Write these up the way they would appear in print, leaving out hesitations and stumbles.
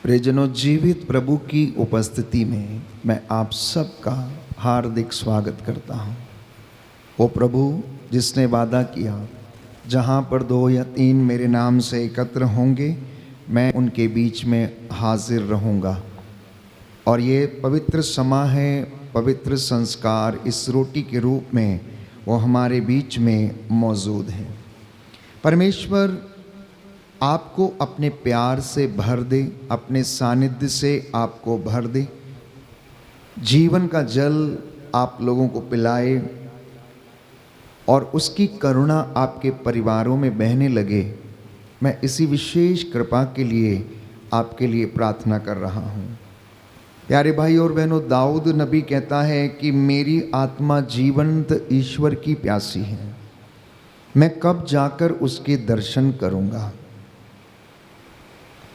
प्रियजनों, जीवित प्रभु की उपस्थिति में मैं आप सबका हार्दिक स्वागत करता हूँ। वो प्रभु जिसने वादा किया, जहाँ पर 2 या 3 मेरे नाम से एकत्र होंगे, मैं उनके बीच में हाजिर रहूँगा। और ये पवित्र समा है, पवित्र संस्कार इस रोटी के रूप में वो हमारे बीच में मौजूद है। परमेश्वर आपको अपने प्यार से भर दे, अपने सानिध्य से आपको भर दे, जीवन का जल आप लोगों को पिलाए और उसकी करुणा आपके परिवारों में बहने लगे। मैं इसी विशेष कृपा के लिए आपके लिए प्रार्थना कर रहा हूँ। प्यारे भाई और बहनों, दाऊद नबी कहता है कि मेरी आत्मा जीवंत ईश्वर की प्यासी है, मैं कब जाकर उसके दर्शन करूँगा।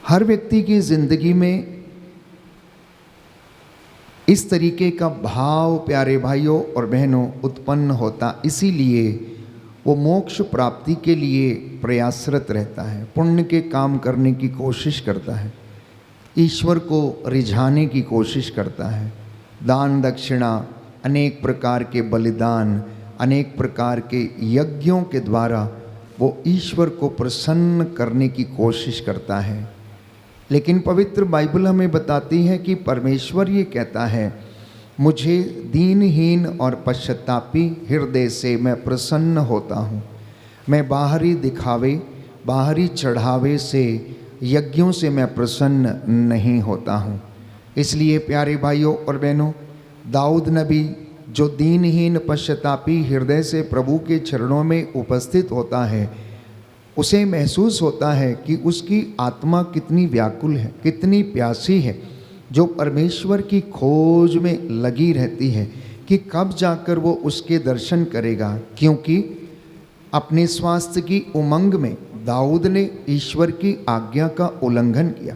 हर व्यक्ति की जिंदगी में इस तरीके का भाव प्यारे भाइयों और बहनों उत्पन्न होता, इसीलिए वो मोक्ष प्राप्ति के लिए प्रयासरत रहता है, पुण्य के काम करने की कोशिश करता है, ईश्वर को रिझाने की कोशिश करता है। दान दक्षिणा, अनेक प्रकार के बलिदान, अनेक प्रकार के यज्ञों के द्वारा वो ईश्वर को प्रसन्न करने की कोशिश करता है। लेकिन पवित्र बाइबल हमें बताती है कि परमेश्वर ये कहता है, मुझे दीनहीन और पश्चातापी हृदय से मैं प्रसन्न होता हूँ। मैं बाहरी दिखावे, बाहरी चढ़ावे से, यज्ञों से मैं प्रसन्न नहीं होता हूँ। इसलिए प्यारे भाइयों और बहनों, दाऊद नबी जो दीनहीन पश्चातापी हृदय से प्रभु के चरणों में उपस्थित होता है, उसे महसूस होता है कि उसकी आत्मा कितनी व्याकुल है, कितनी प्यासी है, जो परमेश्वर की खोज में लगी रहती है कि कब जाकर वो उसके दर्शन करेगा। क्योंकि अपने स्वास्थ्य की उमंग में दाऊद ने ईश्वर की आज्ञा का उल्लंघन किया,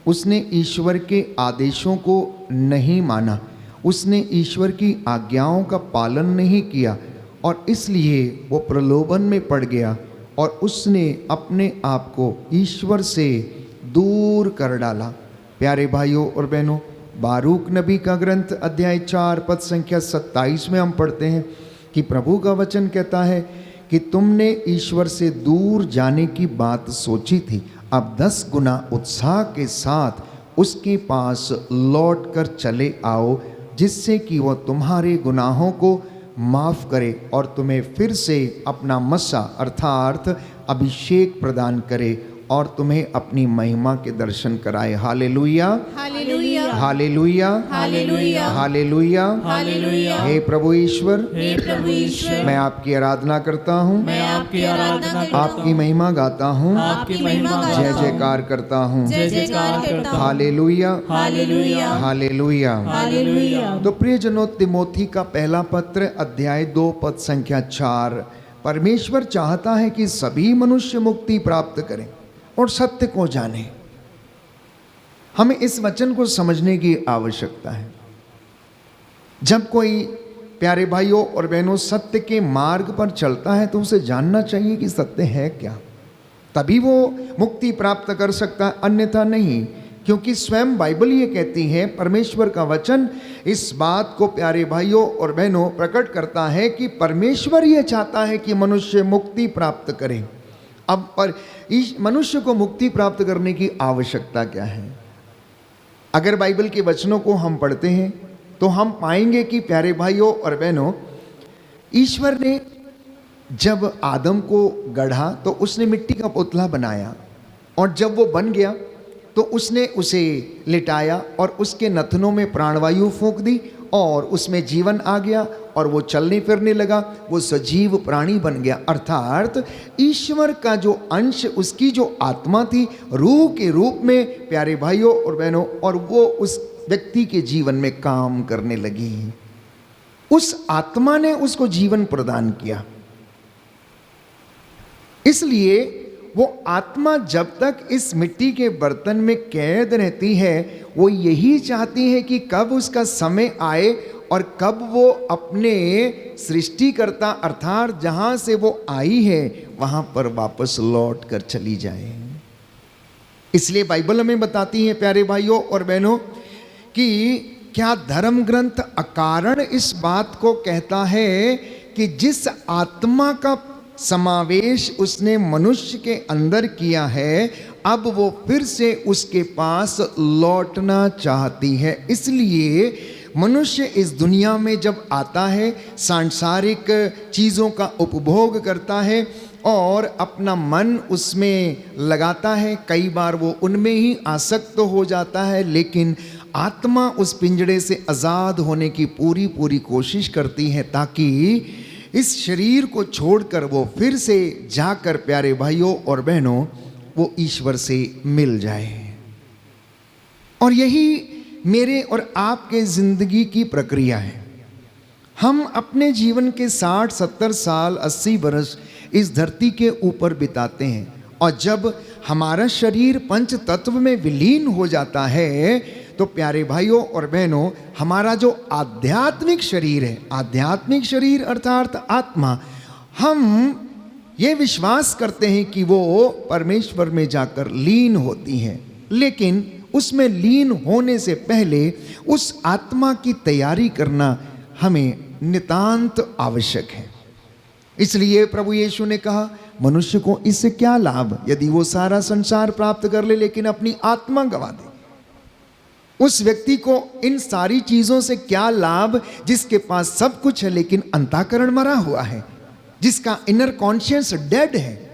उसने ईश्वर के आदेशों को नहीं माना, उसने ईश्वर की आज्ञाओं का पालन नहीं किया और इसलिए वो प्रलोभन में पड़ गया और उसने अपने आप को ईश्वर से दूर कर डाला। प्यारे भाइयों और बहनों, बारूक नबी का ग्रंथ अध्याय 4 पद संख्या 27 में हम पढ़ते हैं कि प्रभु का वचन कहता है कि तुमने ईश्वर से दूर जाने की बात सोची थी, अब 10 गुना उत्साह के साथ उसके पास लौट कर चले आओ, जिससे कि वह तुम्हारे गुनाहों को माफ़ करे और तुम्हें फिर से अपना मसा अर्थात अभिषेक प्रदान करे और तुम्हें अपनी महिमा के दर्शन कराए। Hallelujah, hallelujah, hallelujah, hallelujah, hallelujah, hallelujah. हे प्रभु ईश्वर, हे प्रभु ईश्वर, मैं आपकी आराधना करता हूँ, मैं आपकी आराधना करता हूँ, आपकी महिमा गाता हूँ, आपकी महिमा गाता जय हूँ, जयकार करता हूँ। जय जयकार करता हूँ। Hallelujah, hallelujah, hallelujah, hallelujah. तो प्रियजनों, तिमोथी का पहला पत्र अध्याय 2 पद संख्या 4, परमेश्वर चाहता है कि सभी मनुष्य मुक्ति प्राप्त करें और सत्य को जाने। हमें इस वचन को समझने की आवश्यकता है। जब कोई प्यारे भाइयों और बहनों सत्य के मार्ग पर चलता है तो उसे जानना चाहिए कि सत्य है क्या, तभी वो मुक्ति प्राप्त कर सकता है, अन्यथा नहीं। क्योंकि स्वयं बाइबल ये कहती है, परमेश्वर का वचन इस बात को प्यारे भाइयों और बहनों प्रकट करता है कि परमेश्वर ये चाहता है कि मनुष्य मुक्ति प्राप्त करे। अब पर इस मनुष्य को मुक्ति प्राप्त करने की आवश्यकता क्या है? अगर बाइबल के वचनों को हम पढ़ते हैं तो हम पाएंगे कि प्यारे भाइयों और बहनों, ईश्वर ने जब आदम को गढ़ा तो उसने मिट्टी का पुतला बनाया और जब वो बन गया तो उसने उसे लिटाया और उसके नथनों में प्राणवायु फूंक दी और उसमें जीवन आ गया और वो चलने फिरने लगा, वो सजीव प्राणी बन गया। अर्थात ईश्वर का जो अंश, उसकी जो आत्मा थी, रूह के रूप में प्यारे भाइयों और बहनों, और वो उस व्यक्ति के जीवन में काम करने लगी। उस आत्मा ने उसको जीवन प्रदान किया। इसलिए वो आत्मा जब तक इस मिट्टी के बर्तन में कैद रहती है, वो यही चाहती है कि कब उसका समय आए और कब वो अपने सृष्टिकर्ता अर्थात जहाँ से वो आई है वहाँ पर वापस लौट कर चली जाए। इसलिए बाइबल हमें बताती है प्यारे भाइयों और बहनों कि क्या धर्म ग्रंथ अकारण इस बात को कहता है कि जिस आत्मा का समावेश उसने मनुष्य के अंदर किया है अब वो फिर से उसके पास लौटना चाहती है। इसलिए मनुष्य इस दुनिया में जब आता है, सांसारिक चीज़ों का उपभोग करता है और अपना मन उसमें लगाता है, कई बार वो उनमें ही आसक्त हो जाता है, लेकिन आत्मा उस पिंजड़े से आज़ाद होने की पूरी पूरी कोशिश करती है ताकि इस शरीर को छोड़कर वो फिर से जाकर प्यारे भाइयों और बहनों वो ईश्वर से मिल जाए। और यही मेरे और आपके ज़िंदगी की प्रक्रिया है। हम अपने जीवन के 60, 70 साल, 80 वर्ष इस धरती के ऊपर बिताते हैं और जब हमारा शरीर पंच तत्व में विलीन हो जाता है तो प्यारे भाइयों और बहनों हमारा जो आध्यात्मिक शरीर है, आध्यात्मिक शरीर अर्थात आत्मा, हम ये विश्वास करते हैं कि वो परमेश्वर में जाकर लीन होती है, लेकिन उसमें लीन होने से पहले उस आत्मा की तैयारी करना हमें नितांत आवश्यक है। इसलिए प्रभु यीशु ने कहा मनुष्य को इससे क्या लाभ यदि वो सारा संसार प्राप्त कर ले लेकिन अपनी आत्मा गंवा दे। उस व्यक्ति को इन सारी चीजों से क्या लाभ जिसके पास सब कुछ है लेकिन अंतःकरण मरा हुआ है, जिसका इनर कॉन्शियस डेड है।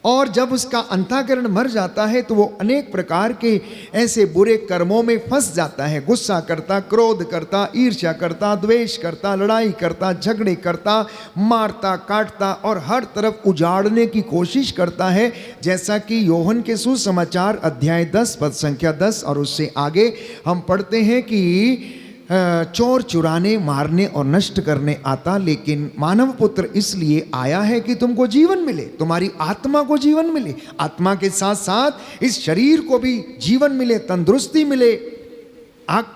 और जब उसका अंतःकरण मर जाता है तो वो अनेक प्रकार के ऐसे बुरे कर्मों में फंस जाता है, गुस्सा करता, क्रोध करता, ईर्ष्या करता, द्वेष करता, लड़ाई करता, झगड़े करता, मारता, काटता और हर तरफ उजाड़ने की कोशिश करता है। जैसा कि योहन के सुसमाचार अध्याय 10 पद संख्या 10 और उससे आगे हम पढ़ते हैं कि चोर चुराने, मारने और नष्ट करने आता, लेकिन मानव पुत्र इसलिए आया है कि तुमको जीवन मिले, तुम्हारी आत्मा को जीवन मिले, आत्मा के साथ साथ इस शरीर को भी जीवन मिले, तंदुरुस्ती मिले।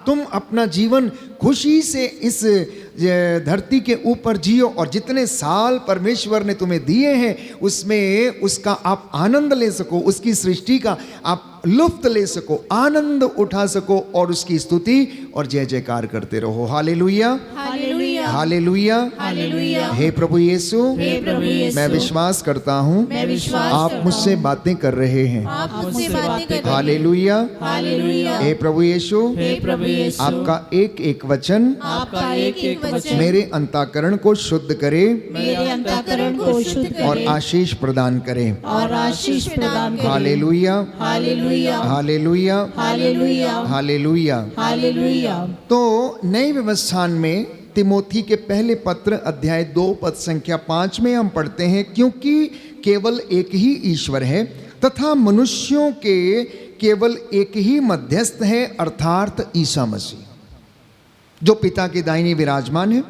तुम अपना जीवन खुशी से इस धरती के ऊपर जियो और जितने साल परमेश्वर ने तुम्हें दिए हैं उसमें उसका आप आनंद ले सको, उसकी सृष्टि का आप लुफ्त ले सको, आनंद उठा सको और उसकी स्तुति और जय जयकार करते रहो। Hallelujah, hallelujah, hallelujah, hallelujah. हे प्रभु यीशु, हे प्रभु यीशु, मैं विश्वास करता हूँ मैं विश्वास आप करता मुझसे हूँ, बातें कर रहे हैं। आप मुझसे बातें कर रहे हैं। Hallelujah, hallelujah. हे प्रभु यीशु, हे प्रभु यीशु, आपका एक एक वचन आपका एक एक वचन मेरे अंतःकरण को शुद्ध करे मेरे अंतःकरण को शुद्ध करे और आशीष प्रदान करे। और आशीष प्रदान करे। Hallelujah, hallelujah, hallelujah, hallelujah, hallelujah. Hallelujah. तो नई व्यवस्थान में तिमोथी के पहले पत्र अध्याय 2 पद संख्या 5 में हम पढ़ते हैं क्योंकि केवल एक ही ईश्वर है तथा मनुष्यों के केवल एक ही मध्यस्थ है अर्थात ईसा मसीह, जो पिता के दाहिने विराजमान है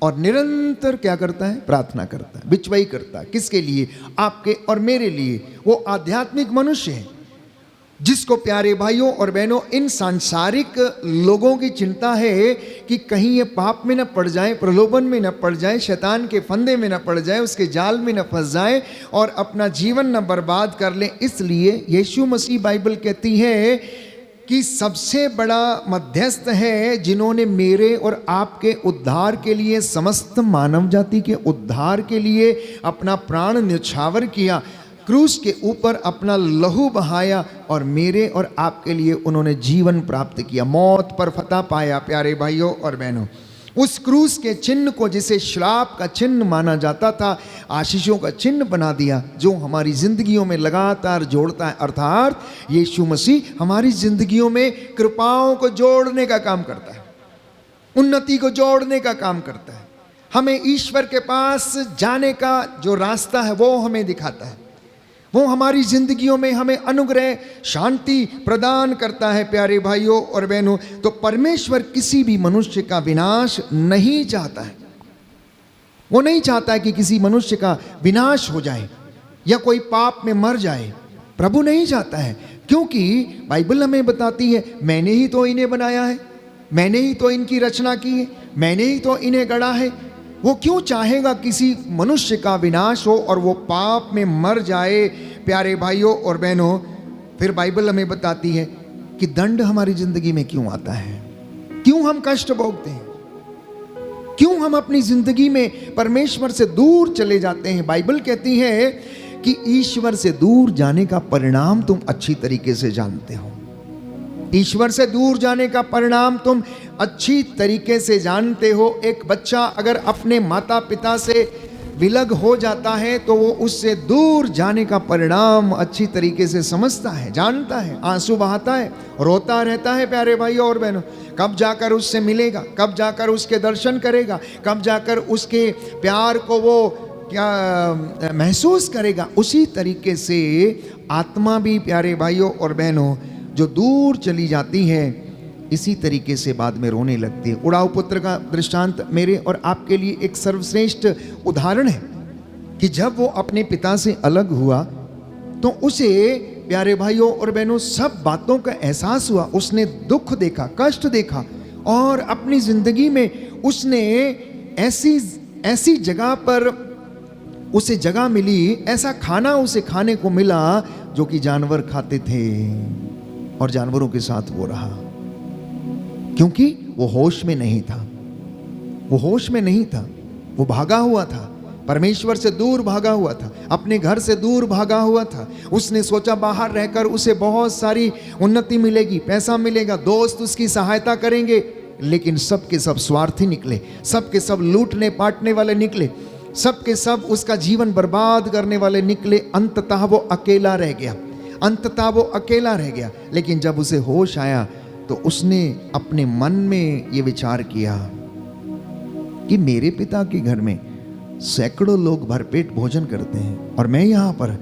और निरंतर क्या करता है? प्रार्थना करता है, बिचवाई करता है। किसके लिए? आपके और मेरे लिए। वो आध्यात्मिक मनुष्य है जिसको प्यारे भाइयों और बहनों इन सांसारिक लोगों की चिंता है कि कहीं ये पाप में न पड़ जाए, प्रलोभन में न पड़ जाए, शैतान के फंदे में न पड़ जाए, उसके जाल में न फंस जाए और अपना जीवन न बर्बाद कर ले। इसलिए यीशु मसीह बाइबल कहती है कि सबसे बड़ा मध्यस्थ है जिन्होंने मेरे और आपके उद्धार के लिए, समस्त मानव जाति के उद्धार के लिए अपना प्राण न्यौछावर किया, क्रूस के ऊपर अपना लहू बहाया और मेरे और आपके लिए उन्होंने जीवन प्राप्त किया, मौत पर फतह पाया। प्यारे भाइयों और बहनों, उस क्रूस के चिन्ह को जिसे श्राप का चिन्ह माना जाता था, आशीषों का चिन्ह बना दिया, जो हमारी जिंदगियों में लगातार जोड़ता है। अर्थात यीशु मसीह हमारी जिंदगियों में कृपाओं को जोड़ने का काम करता है, उन्नति को जोड़ने का काम करता है, हमें ईश्वर के पास जाने का जो रास्ता है वो हमें दिखाता है, वो हमारी जिंदगियों में हमें अनुग्रह, शांति प्रदान करता है। प्यारे भाइयों और बहनों, तो परमेश्वर किसी भी मनुष्य का विनाश नहीं चाहता है। वो नहीं चाहता है कि किसी मनुष्य का विनाश हो जाए या कोई पाप में मर जाए। प्रभु नहीं चाहता है, क्योंकि बाइबल हमें बताती है मैंने ही तो इन्हें बनाया है, मैंने ही तो इनकी रचना की है, मैंने ही तो इन्हें गढ़ा है। वो क्यों चाहेगा किसी मनुष्य का विनाश हो और वो पाप में मर जाए? प्यारे भाइयों और बहनों, फिर बाइबल हमें बताती है कि दंड हमारी जिंदगी में क्यों आता है, क्यों हम कष्ट भोगते हैं, क्यों हम अपनी जिंदगी में परमेश्वर से दूर चले जाते हैं। बाइबल कहती है कि ईश्वर से दूर जाने का परिणाम तुम अच्छी तरीके से जानते हो। ईश्वर से दूर जाने का परिणाम तुम अच्छी तरीके से जानते हो। एक बच्चा अगर अपने माता पिता से विलग हो जाता है तो वो उससे दूर जाने का परिणाम अच्छी तरीके से समझता है, जानता है, आंसू बहाता है, रोता रहता है। प्यारे भाइयों और बहनों, कब जाकर उससे मिलेगा, कब जाकर उसके दर्शन करेगा, कब जाकर उसके प्यार को वो क्या महसूस करेगा। उसी तरीके से आत्मा भी प्यारे भाइयों और बहनों जो दूर चली जाती है, इसी तरीके से बाद में रोने लगती है। उड़ाऊ पुत्र का दृष्टांत मेरे और आपके लिए एक सर्वश्रेष्ठ उदाहरण है कि जब वो अपने पिता से अलग हुआ तो उसे प्यारे भाइयों और बहनों सब बातों का एहसास हुआ। उसने दुख देखा, कष्ट देखा, और अपनी जिंदगी में उसने ऐसी जगह पर उसे जगह मिली, ऐसा खाना उसे खाने को मिला जो कि जानवर खाते थे, और जानवरों के साथ वो रहा, क्योंकि वो होश में नहीं था। वो होश में नहीं था, वो भागा हुआ था, परमेश्वर से दूर भागा हुआ था, अपने घर से दूर भागा हुआ था। उसने सोचा बाहर रहकर उसे बहुत सारी उन्नति मिलेगी, पैसा मिलेगा, दोस्त उसकी सहायता करेंगे, लेकिन सब के सब स्वार्थी निकले, सब के सब लूटने पाटने वाले निकले, सब के सब उसका जीवन बर्बाद करने वाले निकले। अंततः वो अकेला रह गया, अंततः वो अकेला रह गया। लेकिन जब उसे होश आया तो उसने अपने मन में ये विचार किया कि मेरे पिता के घर में सैकड़ों लोग भरपेट भोजन करते हैं और मैं यहाँ पर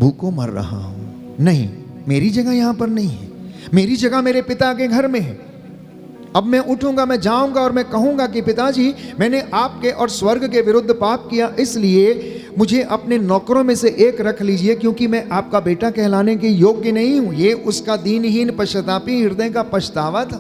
भूखों मर रहा हूँ। नहीं, मेरी जगह यहाँ पर नहीं है, मेरी जगह मेरे पिता के घर में है। अब मैं उठूंगा, मैं जाऊंगा और मैं कहूंगा कि पिताजी, मैंने आपके और स्वर्ग के विरुद्ध पाप किया, इसलिए मुझे अपने नौकरों में से एक रख लीजिए, क्योंकि मैं आपका बेटा कहलाने के योग्य नहीं हूं। ये उसका दीनहीन पश्चातापी हृदय का पछतावा था।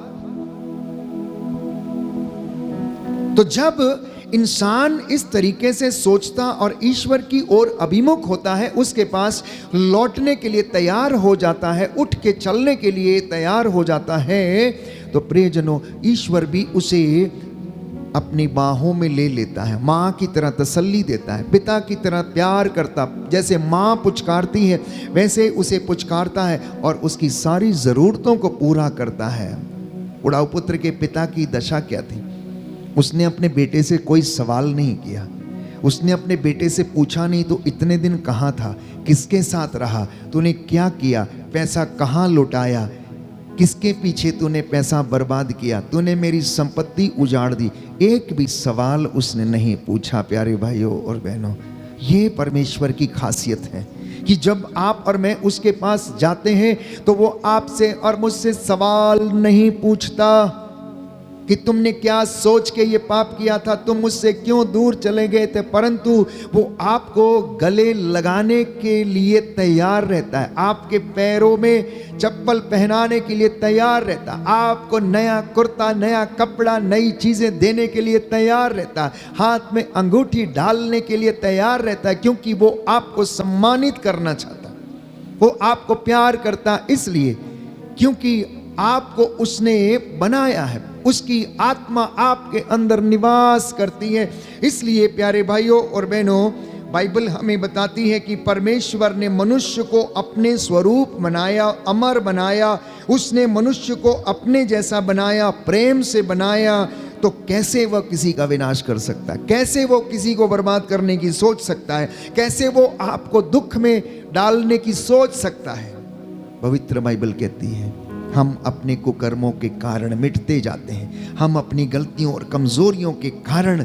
तो जब इंसान इस तरीके से सोचता और ईश्वर की ओर अभिमुख होता है, उसके पास लौटने के लिए तैयार हो जाता है, उठ के चलने के लिए तैयार हो जाता है, तो प्रियजनों, ईश्वर भी उसे अपनी बाहों में ले लेता है, माँ की तरह तसल्ली देता है, पिता की तरह प्यार करता, जैसे माँ पुचकारती है वैसे उसे पुचकारता है और उसकी सारी ज़रूरतों को पूरा करता है। उड़ाऊ पुत्र के पिता की दशा क्या थी? उसने अपने बेटे से कोई सवाल नहीं किया, उसने अपने बेटे से पूछा नहीं तो इतने दिन कहाँ था, किसके साथ रहा, तूने क्या किया, पैसा कहाँ लुटाया, किसके पीछे तूने पैसा बर्बाद किया, तूने मेरी संपत्ति उजाड़ दी। एक भी सवाल उसने नहीं पूछा। प्यारे भाइयों और बहनों, ये परमेश्वर की खासियत है कि जब आप और मैं उसके पास जाते हैं तो वो आपसे और मुझसे सवाल नहीं पूछता कि तुमने क्या सोच के ये पाप किया था, तुम मुझसे क्यों दूर चले गए थे, परंतु वो आपको गले लगाने के लिए तैयार रहता है, आपके पैरों में चप्पल पहनाने के लिए तैयार रहता है, आपको नया कुर्ता, नया कपड़ा, नई चीज़ें देने के लिए तैयार रहता है, हाथ में अंगूठी डालने के लिए तैयार रहता है, क्योंकि वो आपको सम्मानित करना चाहता है, वो आपको प्यार करता इसलिए क्योंकि आपको उसने बनाया है, उसकी आत्मा आपके अंदर निवास करती है। इसलिए प्यारे भाइयों और बहनों, बाइबल हमें बताती है कि परमेश्वर ने मनुष्य को अपने स्वरूप बनाया, अमर बनाया, उसने मनुष्य को अपने जैसा बनाया, प्रेम से बनाया, तो कैसे वह किसी का विनाश कर सकता है, कैसे वो किसी को बर्बाद करने की सोच सकता है, कैसे वो आपको दुख में डालने की सोच सकता है। पवित्र बाइबल कहती है हम अपने कुकर्मों के कारण मिटते जाते हैं, हम अपनी गलतियों और कमजोरियों के कारण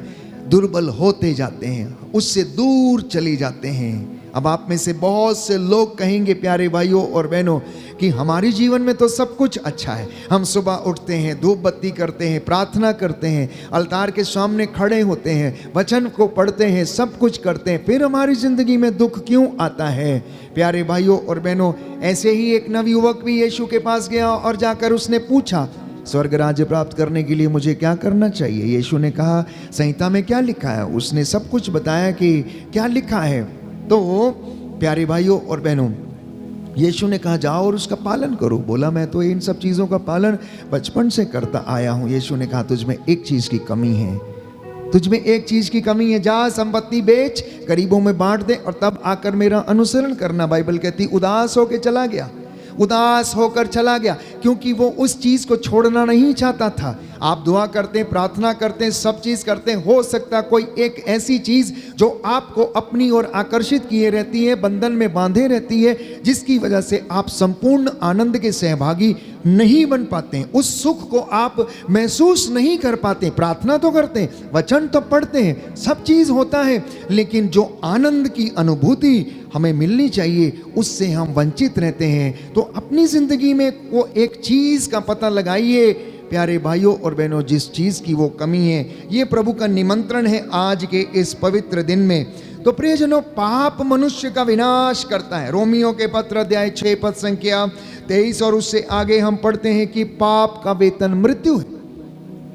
दुर्बल होते जाते हैं, उससे दूर चले जाते हैं। अब आप में से बहुत से लोग कहेंगे प्यारे भाइयों और बहनों कि हमारे जीवन में तो सब कुछ अच्छा है, हम सुबह उठते हैं, धूप बत्ती करते हैं, प्रार्थना करते हैं, अलतार के सामने खड़े होते हैं, वचन को पढ़ते हैं, सब कुछ करते हैं, फिर हमारी ज़िंदगी में दुख क्यों आता है? प्यारे भाइयों और बहनों, ऐसे ही एक नवयुवक भी यीशु के पास गया और जाकर उसने पूछा, स्वर्ग राज्य प्राप्त करने के लिए मुझे क्या करना चाहिए? यीशु ने कहा, संहिता में क्या लिखा है? उसने सब कुछ बताया कि क्या लिखा है। तो प्यारे भाइयों और बहनों, यीशु ने कहा जाओ और उसका पालन करो। बोला मैं तो इन सब चीज़ों का पालन बचपन से करता आया हूँ। यीशु ने कहा तुझ में एक चीज़ की कमी है, तुझ में एक चीज़ की कमी है, जा संपत्ति बेच गरीबों में बांट दे और तब आकर मेरा अनुसरण करना। बाइबल कहती उदास होकर चला गया, उदास होकर चला गया, क्योंकि वो उस चीज़ को छोड़ना नहीं चाहता था। आप दुआ करते हैं, प्रार्थना करते हैं, सब चीज़ करते हैं, हो सकता कोई एक ऐसी चीज़ जो आपको अपनी ओर आकर्षित किए रहती है, बंधन में बांधे रहती है, जिसकी वजह से आप संपूर्ण आनंद के सहभागी नहीं बन पाते हैं, उस सुख को आप महसूस नहीं कर पाते। प्रार्थना तो करते हैं, वचन तो पढ़ते हैं, सब चीज़ होता है, लेकिन जो आनंद की अनुभूति हमें मिलनी चाहिए उससे हम वंचित रहते हैं। तो अपनी ज़िंदगी में वो एक चीज़ का पता लगाइए प्यारे भाइयों और बहनों, जिस चीज़ की वो कमी है। ये प्रभु का निमंत्रण है आज के इस पवित्र दिन में। तो प्रियजनों, पाप मनुष्य का विनाश करता है। रोमियो के पत्र अध्याय 6 पद संख्या 23 और उससे आगे हम पढ़ते हैं कि पाप का वेतन मृत्यु है।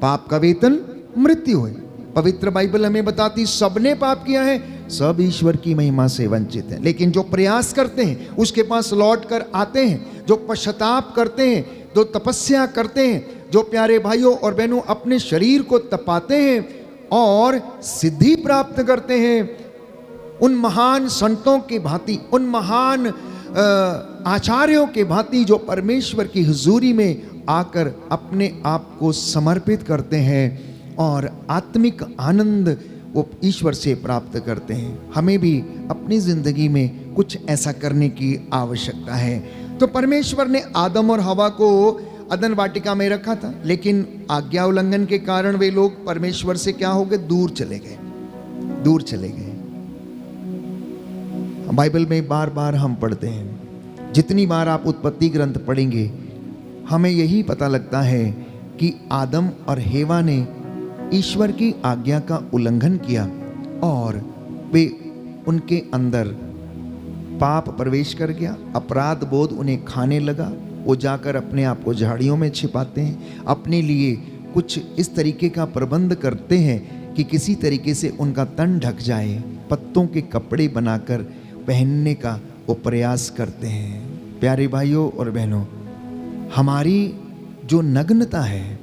पाप का वेतन मृत्यु है। पवित्र बाइबल हमें बताती सबने पाप किया है, सब ईश्वर की महिमा से वंचित है। लेकिन जो प्रयास करते हैं, उसके पास लौट कर आते हैं, जो पश्चाताप करते हैं, जो तपस्या करते हैं, जो प्यारे भाइयों और बहनों अपने शरीर को तपाते हैं और सिद्धि प्राप्त करते हैं, उन महान संतों की भांति, उन महान आचार्यों के भांति जो परमेश्वर की हुजूरी में आकर अपने आप को समर्पित करते हैं और आत्मिक आनंद वो ईश्वर से प्राप्त करते हैं। हमें भी अपनी ज़िंदगी में कुछ ऐसा करने की आवश्यकता है। तो परमेश्वर ने आदम और हवा को अदन वाटिका में रखा था, लेकिन आज्ञा उल्लंघन के कारण वे लोग परमेश्वर से क्या हो गए, दूर चले गए, दूर चले गए। बाइबल में बार बार हम पढ़ते हैं, जितनी बार आप उत्पत्ति ग्रंथ पढ़ेंगे हमें यही पता लगता है कि आदम और हेवा ने ईश्वर की आज्ञा का उल्लंघन किया और वे उनके अंदर पाप प्रवेश कर गया, अपराध बोध उन्हें खाने लगा। वो जाकर अपने आप को झाड़ियों में छिपाते हैं, अपने लिए कुछ इस तरीके का प्रबंध करते हैं कि किसी तरीके से उनका तन ढक जाए, पत्तों के कपड़े बनाकर पहनने का वो प्रयास करते हैं। प्यारे भाइयों और बहनों, हमारी जो नग्नता है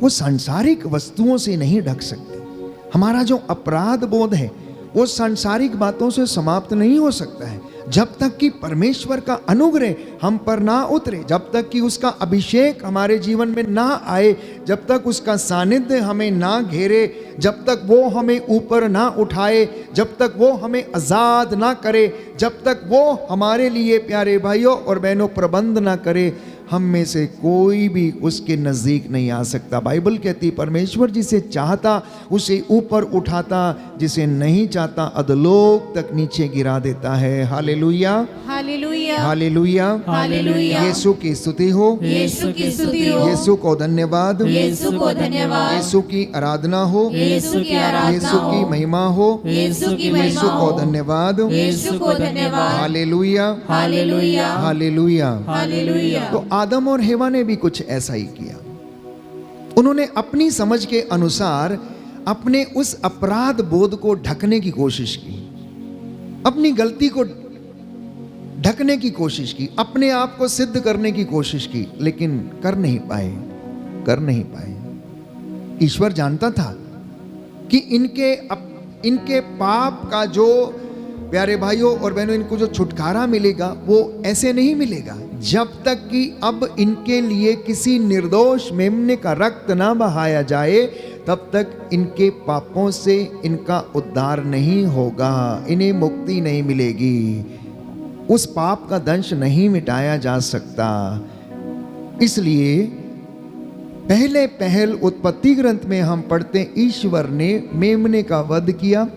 वो सांसारिक वस्तुओं से नहीं ढक सकती। हमारा जो अपराध बोध है वो सांसारिक बातों से समाप्त नहीं हो सकता है जब तक कि परमेश्वर का अनुग्रह हम पर ना उतरे, जब तक कि उसका अभिषेक हमारे जीवन में ना आए, जब तक उसका सानिध्य हमें ना घेरे, जब तक वो हमें ऊपर ना उठाए, जब तक वो हमें आज़ाद ना करे, जब तक वो हमारे लिए प्यारे भाइयों और बहनों प्रबंध ना करे, हम में से कोई भी उसके नज़दीक नहीं आ सकता। बाइबल कहती परमेश्वर जिसे चाहता उसे ऊपर उठाता, जिसे नहीं चाहता अधोलोक तक नीचे गिरा देता है। Hallelujah, hallelujah, hallelujah, hallelujah. यीशु की स्तुति हो, यीशु की स्तुति हो, यीशु को धन्यवाद, यीशु को धन्यवाद, यीशु की आराधना हो, यीशु की आराधना यीशु की हो, महिमा हो, यीशु की महिमा यीशु को हो, धन्यवाद, यीशु को धन्यवाद। Hallelujah, hallelujah, hallelujah. हालेलुया। तो आदम और हेवा ने भी कुछ ऐसा ही किया। उन्होंने अपनी समझ के अनुसार अपने उस अपराध बोध को ढकने की कोशिश की, अपनी गलती को ढकने की कोशिश की, अपने आप को सिद्ध करने की कोशिश की, लेकिन कर नहीं पाए, कर नहीं पाए। ईश्वर जानता था कि इनके पाप का जो प्यारे भाइयों और बहनों इनको जो छुटकारा मिलेगा वो ऐसे नहीं मिलेगा जब तक कि अब इनके लिए किसी निर्दोष मेमने का रक्त ना बहाया जाए, तब तक इनके पापों से इनका उद्धार नहीं होगा, इन्हें मुक्ति नहीं मिलेगी, उस पाप का दंश नहीं मिटाया जा सकता। इसलिए पहले पहल उत्पत्ति ग्रंथ में हम पढ़ते ईश्वर ने मेमने का वध किया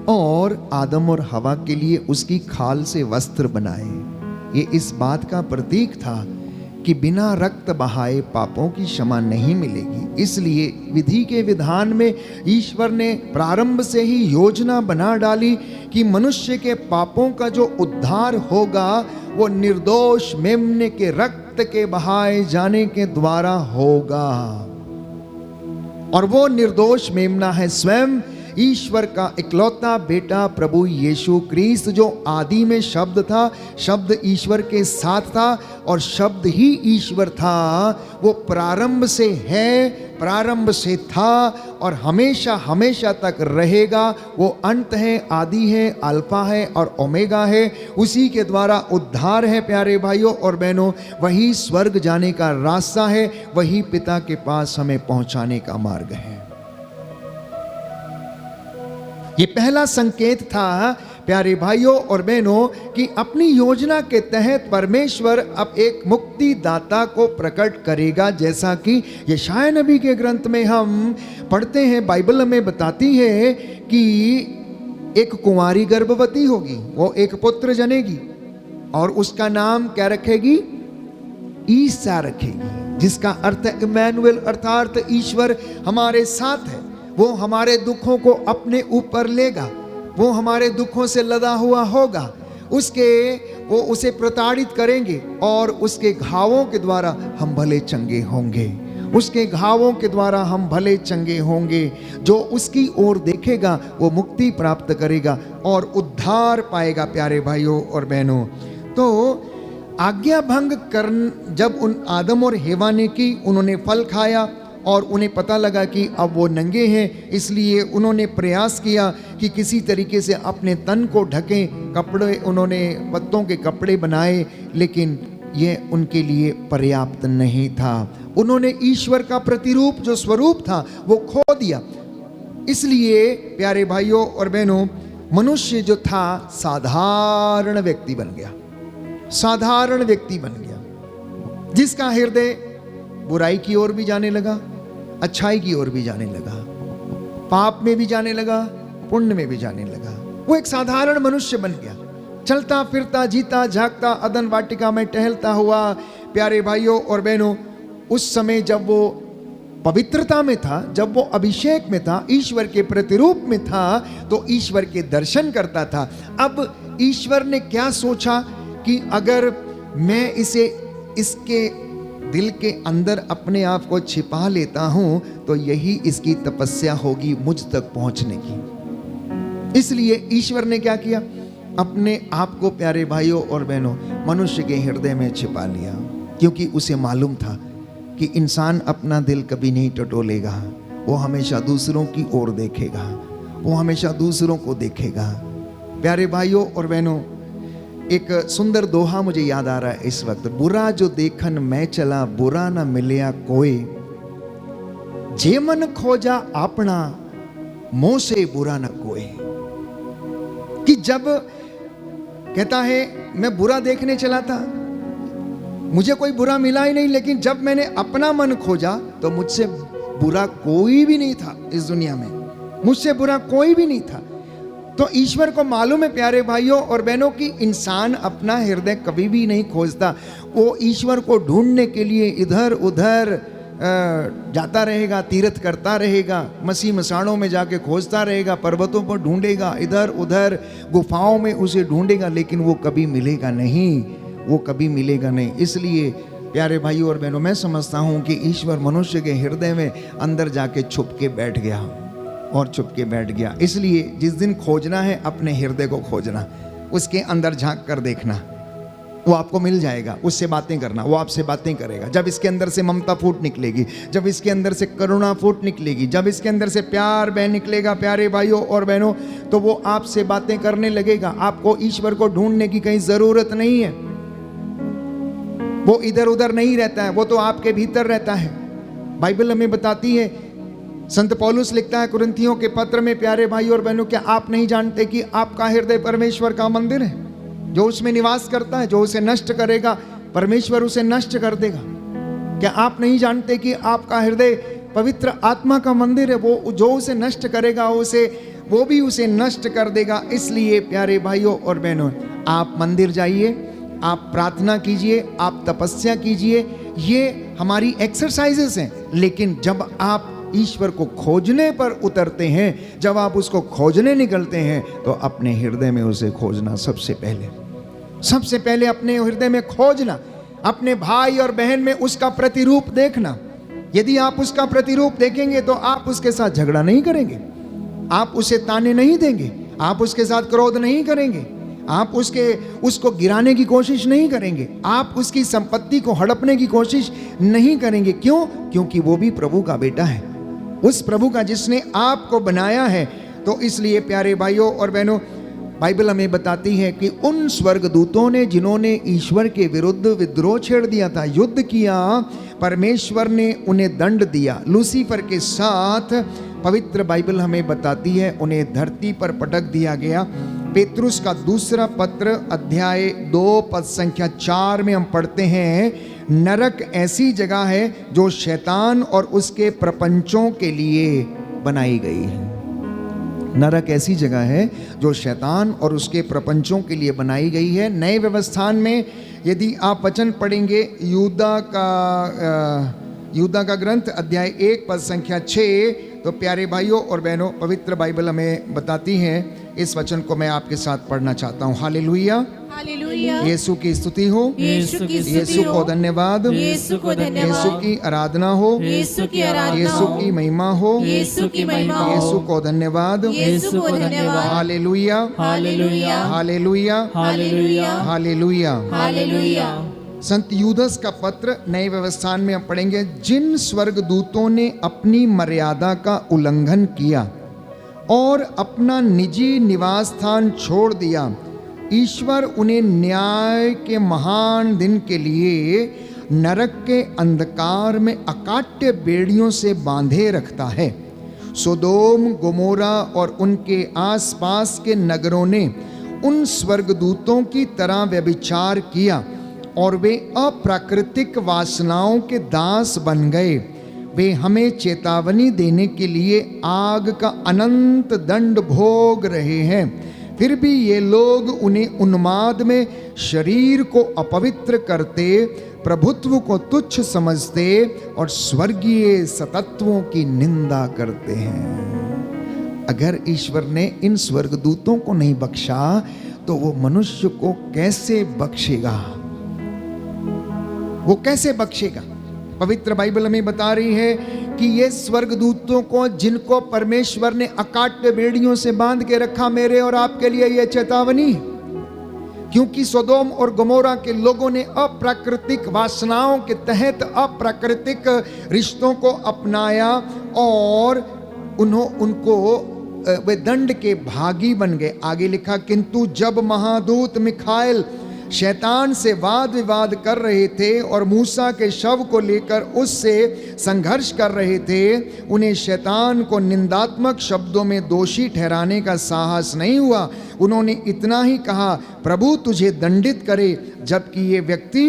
और आदम और हवा के लिए उसकी खाल से वस्त्र बनाए। ये इस बात का प्रतीक था कि बिना रक्त बहाए पापों की क्षमा नहीं मिलेगी। इसलिए विधि के विधान में ईश्वर ने प्रारंभ से ही योजना बना डाली कि मनुष्य के पापों का जो उद्धार होगा वो निर्दोष मेमने के रक्त के बहाए जाने के द्वारा होगा। और वो निर्दोष मेमना है स्वयं ईश्वर का इकलौता बेटा प्रभु यीशु क्रिस्त, जो आदि में शब्द था, शब्द ईश्वर के साथ था और शब्द ही ईश्वर था, वो प्रारंभ से है, प्रारंभ से था और हमेशा हमेशा तक रहेगा। वो अंत है, आदि है, अल्फा है और ओमेगा है। उसी के द्वारा उद्धार है प्यारे भाइयों और बहनों। वही स्वर्ग जाने का रास्ता है, वही पिता के पास हमें पहुंचाने का मार्ग है। ये पहला संकेत था प्यारे भाइयों और बहनों कि अपनी योजना के तहत परमेश्वर अब एक मुक्तिदाता को प्रकट करेगा। जैसा कि यशायाह नबी के ग्रंथ में हम पढ़ते हैं, बाइबल हमें बताती है कि एक कुंवारी गर्भवती होगी, वो एक पुत्र जनेगी और उसका नाम क्या रखेगी? ईसा रखेगी, जिसका अर्थ है इमैनुएल, अर्थात ईश्वर हमारे साथ है। वो हमारे दुखों को अपने ऊपर लेगा, वो हमारे दुखों से लदा हुआ होगा, वो उसे प्रताड़ित करेंगे और उसके घावों के द्वारा हम भले चंगे होंगे। उसके घावों के द्वारा हम भले चंगे होंगे। जो उसकी ओर देखेगा वो मुक्ति प्राप्त करेगा और उद्धार पाएगा प्यारे भाइयों और बहनों। तो आज्ञा भंग कर जब उन आदम और हेवा ने की, उन्होंने फल खाया और उन्हें पता लगा कि अब वो नंगे हैं, इसलिए उन्होंने प्रयास किया कि किसी तरीके से अपने तन को ढकें। कपड़े, उन्होंने पत्तों के कपड़े बनाए, लेकिन ये उनके लिए पर्याप्त नहीं था। उन्होंने ईश्वर का प्रतिरूप, जो स्वरूप था, वो खो दिया। इसलिए प्यारे भाइयों और बहनों, मनुष्य जो था साधारण व्यक्ति बन गया, साधारण व्यक्ति बन गया, जिसका हृदय बुराई की ओर भी जाने लगा, अच्छाई की ओर भी जाने लगा, पाप में भी जाने लगा, पुण्य में भी जाने लगा। वो एक साधारण मनुष्य बन गया, चलता फिरता, जीता जागता, अदन वाटिका में टहलता हुआ। प्यारे भाइयों और बहनों, उस समय जब वो पवित्रता में था, जब वो अभिषेक में था, ईश्वर के प्रतिरूप में था, तो ईश्वर के दर्शन करता था। अब ईश्वर ने क्या सोचा कि अगर मैं इसके दिल के अंदर अपने आप को छिपा लेता हूं, तो यही इसकी तपस्या होगी मुझ तक पहुंचने की। इसलिए ईश्वर ने क्या किया? अपने आप को प्यारे भाइयों और बहनों मनुष्य के हृदय में छिपा लिया, क्योंकि उसे मालूम था कि इंसान अपना दिल कभी नहीं टटोलेगा। वो हमेशा दूसरों की ओर देखेगा, वो हमेशा दूसरों को देखेगा। प्यारे भाइयों और बहनों, एक सुंदर दोहा मुझे याद आ रहा है इस वक्त। बुरा जो देखन मैं चला, बुरा ना मिलया कोई, जे मन खोजा अपना, मोह से बुरा ना कोई। कि जब कहता है मैं बुरा देखने चला था, मुझे कोई बुरा मिला ही नहीं, लेकिन जब मैंने अपना मन खोजा तो मुझसे बुरा कोई भी नहीं था इस दुनिया में, मुझसे बुरा कोई भी नहीं था। तो ईश्वर को मालूम है प्यारे भाइयों और बहनों कि इंसान अपना हृदय कभी भी नहीं खोजता। वो ईश्वर को ढूंढने के लिए इधर उधर जाता रहेगा, तीर्थ करता रहेगा, मसीह मसाणों में जाके खोजता रहेगा, पर्वतों पर ढूंढेगा, इधर उधर गुफाओं में उसे ढूंढेगा, लेकिन वो कभी मिलेगा नहीं, वो कभी मिलेगा नहीं। इसलिए प्यारे भाइयों और बहनों, मैं समझता हूँ कि ईश्वर मनुष्य के हृदय में अंदर जाके छुप के बैठ गया और चुप के बैठ गया। इसलिए जिस दिन खोजना है, अपने हृदय को खोजना, उसके अंदर झांक कर देखना, वो आपको मिल जाएगा। उससे बातें करना, वो आपसे बातें करेगा। जब इसके अंदर से ममता फूट निकलेगी, जब इसके अंदर से करुणा फूट निकलेगी, जब इसके अंदर से प्यार बह निकलेगा प्यारे भाइयों और बहनों, तो वो आपसे बातें करने लगेगा। आपको ईश्वर को ढूंढने की कहीं जरूरत नहीं है, वो इधर उधर नहीं रहता है, वो तो आपके भीतर रहता है। बाइबल हमें बताती है, संत पौलुस लिखता है कुरिन्थियों के पत्र में, प्यारे भाई और बहनों, क्या आप नहीं जानते कि आपका हृदय परमेश्वर का मंदिर है? जो उसमें निवास करता है, जो उसे नष्ट करेगा, परमेश्वर उसे नष्ट कर देगा। क्या आप नहीं जानते कि आपका हृदय पवित्र आत्मा का मंदिर है? वो जो उसे नष्ट करेगा, वो भी उसे नष्ट कर देगा। इसलिए प्यारे भाइयों और बहनों, आप मंदिर जाइए, आप प्रार्थना कीजिए, आप तपस्या कीजिए, ये हमारी एक्सरसाइजेस हैं। लेकिन जब आप ईश्वर को खोजने पर उतरते हैं, जब आप उसको खोजने निकलते हैं, तो अपने हृदय में उसे खोजना। सबसे पहले अपने हृदय में खोजना, अपने भाई और बहन में उसका प्रतिरूप देखना। यदि आप उसका प्रतिरूप देखेंगे तो आप उसके साथ झगड़ा नहीं करेंगे, आप उसे ताने नहीं देंगे, आप उसके साथ क्रोध नहीं करेंगे, आप उसको गिराने की कोशिश नहीं करेंगे, आप उसकी संपत्ति को हड़पने की कोशिश नहीं करेंगे। क्यों? क्योंकि वो भी प्रभु का बेटा है, उस प्रभु का जिसने आपको बनाया है। तो इसलिए प्यारे भाइयों और बहनों, बाइबल हमें बताती है कि उन स्वर्गदूतों ने जिन्होंने ईश्वर के विरुद्ध विद्रोह छेड़ दिया था, युद्ध किया, परमेश्वर ने उन्हें दंड दिया। लूसीफर के साथ पवित्र बाइबल हमें बताती है उन्हें धरती पर पटक दिया गया। पेतरुस का दूसरा पत्र अध्याय 2 पद संख्या 4 में हम पढ़ते हैं, नरक ऐसी जगह है जो शैतान और उसके प्रपंचों के लिए बनाई गई है। नरक ऐसी जगह है जो शैतान और उसके प्रपंचों के लिए बनाई गई है। नए व्यवस्थान में यदि आप वचन पढ़ेंगे, यूदा का ग्रंथ अध्याय 1 पद संख्या 6, तो प्यारे भाइयों और बहनों, पवित्र बाइबल हमें बताती है, इस वचन को मैं आपके साथ पढ़ना चाहता हूँ। Hallelujah, hallelujah. यीशु की स्तुति हो, यीशु की स्तुति यीशु हो, को धन्यवाद, यीशु को धन्यवाद, यीशु की आराधना हो, यीशु की आराधना यीशु हो, की महिमा हो, यीशु की महिमा हो, यीशु को धन्यवाद, यीशु को धन्यवाद। Hallelujah, hallelujah, hallelujah, hallelujah, hallelujah. Hallelujah. संत यूदस का पत्र नए व्यवस्थान में हम पढ़ेंगे, जिन स्वर्गदूतों ने अपनी मर्यादा का उल्लंघन किया और अपना निजी निवास स्थान छोड़ दिया, ईश्वर उन्हें न्याय के महान दिन के लिए नरक के अंधकार में अकाट्य बेड़ियों से बांधे रखता है। सोदोम, गोमोरा और उनके आसपास के नगरों ने उन स्वर्गदूतों की तरह व्यभिचार किया और वे अप्राकृतिक वासनाओं के दास बन गए। वे हमें चेतावनी देने के लिए आग का अनंत दंड भोग रहे हैं, फिर भी ये लोग उन्हें उन्माद में शरीर को अपवित्र करते, प्रभुत्व को तुच्छ समझते और स्वर्गीय सतत्वों की निंदा करते हैं। अगर ईश्वर ने इन स्वर्गदूतों को नहीं बख्शा तो वो मनुष्य को कैसे बख्शेगा? वो कैसे बख्शेगा? पवित्र बाइबल हमें बता रही है कि ये स्वर्गदूतों को, जिनको परमेश्वर ने अकाट्य बेड़ियों से बांध के रखा, मेरे और आपके लिए यह चेतावनी, क्योंकि सोदोम और गमोरा के लोगों ने अप्राकृतिक वासनाओं के तहत अप्राकृतिक रिश्तों को अपनाया और उनको वे दंड के भागी बन गए। आगे लिखा, किंतु जब महादूत मिखाएल शैतान से वाद विवाद कर रहे थे और मूसा के शव को लेकर उससे संघर्ष कर रहे थे, उन्हें शैतान को निंदात्मक शब्दों में दोषी ठहराने का साहस नहीं हुआ। उन्होंने इतना ही कहा, प्रभु तुझे दंडित करे, जबकि ये व्यक्ति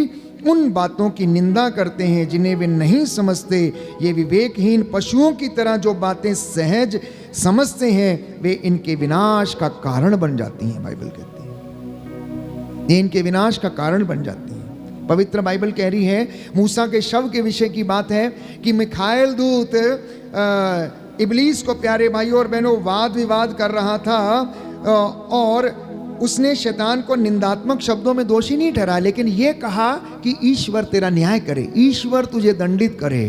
उन बातों की निंदा करते हैं जिन्हें वे नहीं समझते। ये विवेकहीन पशुओं की तरह जो बातें सहज समझते हैं, वे इनके विनाश का कारण बन जाती हैं। बाइबल कहती है ये इनके विनाश का कारण बन जाती है। पवित्र बाइबल कह रही है, मूसा के शव के विषय की बात है कि मिखाएल दूत इबलीस को, प्यारे भाइयों और बहनों, वाद विवाद कर रहा था और उसने शैतान को निंदात्मक शब्दों में दोषी नहीं ठहराया, लेकिन यह कहा कि ईश्वर तेरा न्याय करे, ईश्वर तुझे दंडित करे,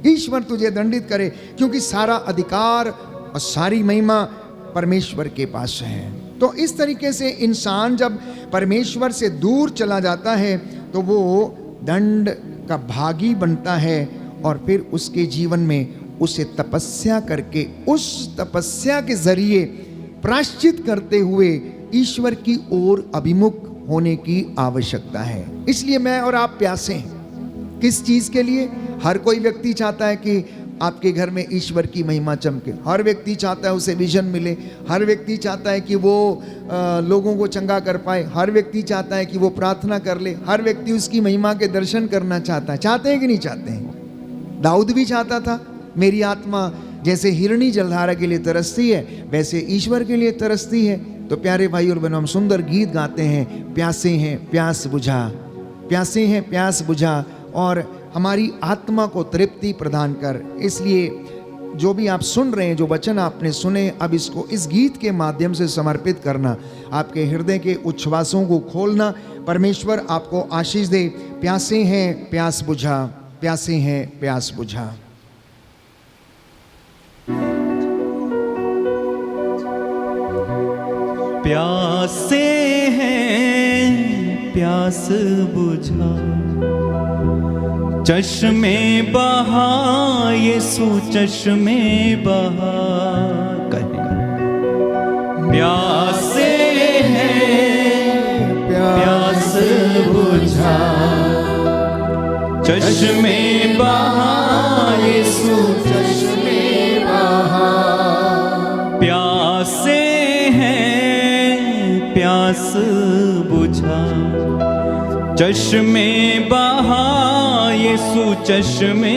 ईश्वर तुझे दंडित करे, क्योंकि सारा अधिकार और सारी महिमा परमेश्वर के पास है। तो इस तरीके से इंसान जब परमेश्वर से दूर चला जाता है तो वो दंड का भागी बनता है और फिर उसके जीवन में उसे तपस्या करके, उस तपस्या के जरिए प्रायश्चित करते हुए ईश्वर की ओर अभिमुख होने की आवश्यकता है। इसलिए मैं और आप प्यासे हैं। किस चीज़ के लिए? हर कोई व्यक्ति चाहता है कि आपके घर में ईश्वर की महिमा चमके, हर व्यक्ति चाहता है उसे विजन मिले, हर व्यक्ति चाहता है कि वो लोगों को चंगा कर पाए, हर व्यक्ति चाहता है कि वो प्रार्थना कर ले, हर व्यक्ति उसकी महिमा के दर्शन करना चाहता है। चाहते हैं कि नहीं चाहते हैं? दाऊद भी चाहता था, मेरी आत्मा जैसे हिरणी जलधारा के लिए तरसती है वैसे ईश्वर के लिए तरसती है। तो प्यारे भाई और बहनों, हम सुंदर गीत गाते हैं, प्यासे हैं प्यास बुझा, प्यासे हैं प्यास बुझा, और हमारी आत्मा को तृप्ति प्रदान कर। इसलिए जो भी आप सुन रहे हैं, जो वचन आपने सुने, अब इसको इस गीत के माध्यम से समर्पित करना, आपके हृदय के उच्छ्वासों को खोलना। परमेश्वर आपको आशीष दे। प्यासे हैं प्यास बुझा, प्यासे हैं प्यास बुझा। प्यासे हैं प्यास बुझा, चश्मे बहा यीशु चश्मे बहा। कहे प्यासे हैं प्यास बुझा, चश्मे बहा यीशु चश्मे बहा। प्यासे हैं प्यास बुझा, चश्मे बहा यीशु चश्मे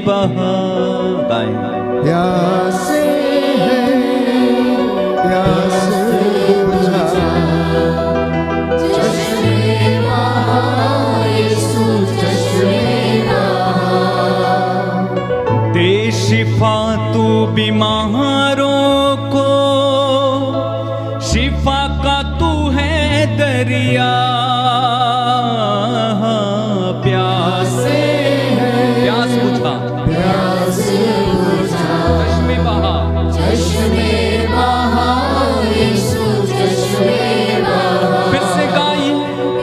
बहा। प्यासे हैं प्यास बुझा, चश्मे बहा यीशु चश्मे बहा। दे शिफा तू बीमारों को, शिफा का तू है दरिया। प्यासे हैं प्यास बुझा, प्यास बुझा, चश्मे बहा चश्मे बहा यीशु चश्मे बहा। फिर से गाइए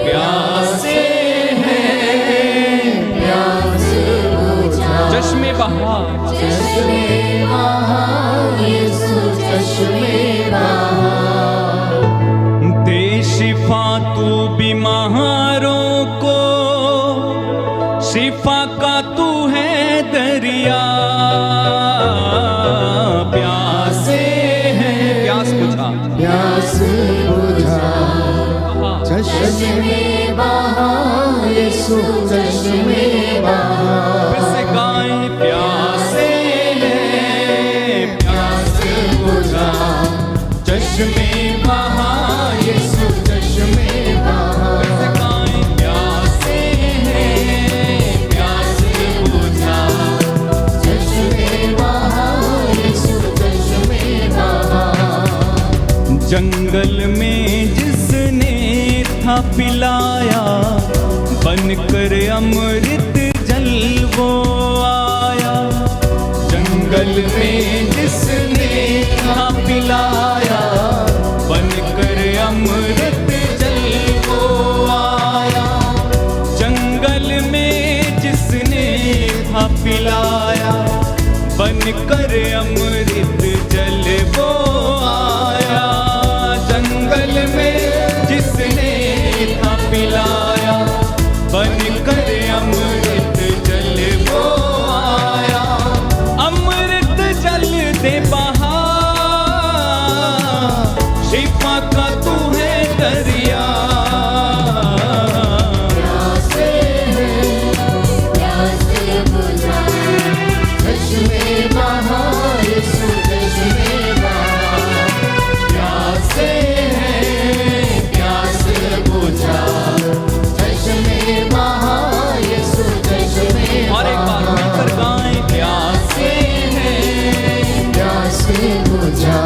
प्यासे हैं प्यास बुझा, चश्मे बहा, चश्मे बहा यीशु चश्मे बहा। दे शिफा तू बीमारों को, शिफा का तू है दरिया। प्यासे हैं प्यास बुझा, प्यास बुझा, चश्मे बहा यीशु चश्मे बहा। फिर से गाएं प्यासे हैं प्यास बुझा, चश्मे बहा यीशु चश्मे बहा। फिर से गाएं प्यासे हैं प्यास बुझा, चश्मे बहा यीशु चश्मे बहा। जंगल में जिसने था पिलाया, बनकर अमृत जल वो आया। जंगल में जिसने था पिलाया, बनकर अमृत जल वो आया। जंगल में जिसने था पिलाया, बनकर अमृत जल वो आया। जंगल में जिसने था पिलाया, बनकर अमृत जल वो आया। अमृत जल दे बहा, शिफा का तू है दरिया। प्यासे हैं प्यास बुझा, चश्मे बहा यीशु चश्मे बहा। प्यासे हैं प्यास बुझा, चश्मे बहा यीशु चश्मे और एक बार बहा। मिलकर गाएं प्यासे हैं प्यास बुझा,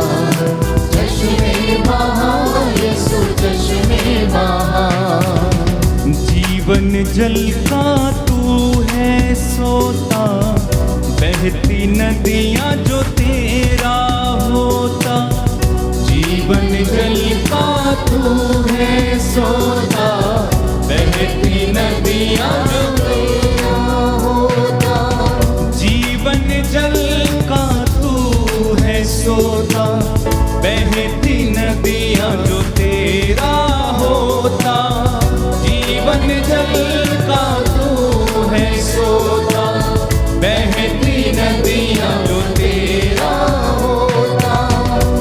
चश्मे बहा यीशु चश्मे बहा। जीवन जल का तू है सोता, बहती नदियां जो तेरा होता। जीवन जल का तू है सोता, बहती नदियां जो तेरा होता। जीवन जल का तू है सोता, बहती नदियां जो तेरा होता। जीवन जल का तू है सोता, बहती नदियां जो तेरा होता।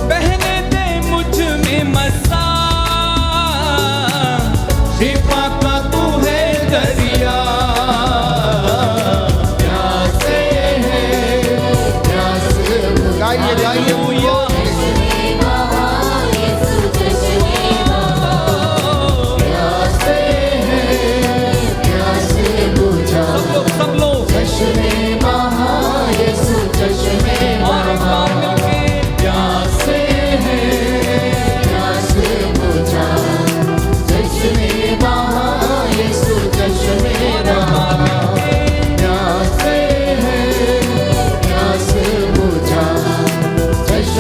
बहने दे मुझ में मसा, शिफा का तू है दरिया। प्यासे हैं प्यास गाइए गाइए हालेलुया। प्यासे हैं प्यास बुझा, सब लोग चश्मे बहा यीशु चश्मे और एक बहा। बार मिलके प्यासे हैं प्यास बुझा, चश्मे बहा यीशु चश्मे बहा। प्यासे हैं प्यास बुझा, चश्मे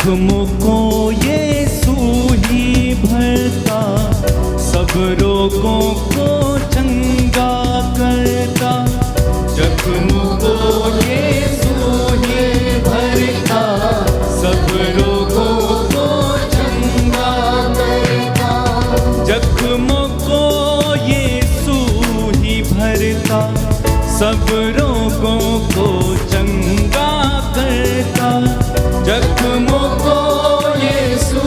जख्मों को यीशु ही भरता, सब रोगों को चंगा करता। जख्मों को यीशु ही भरता, सब रोगों को चंगा करता। जख्मों को यीशु ही भरता, सब रोगों को चंगा करता। जख्मों को यीशु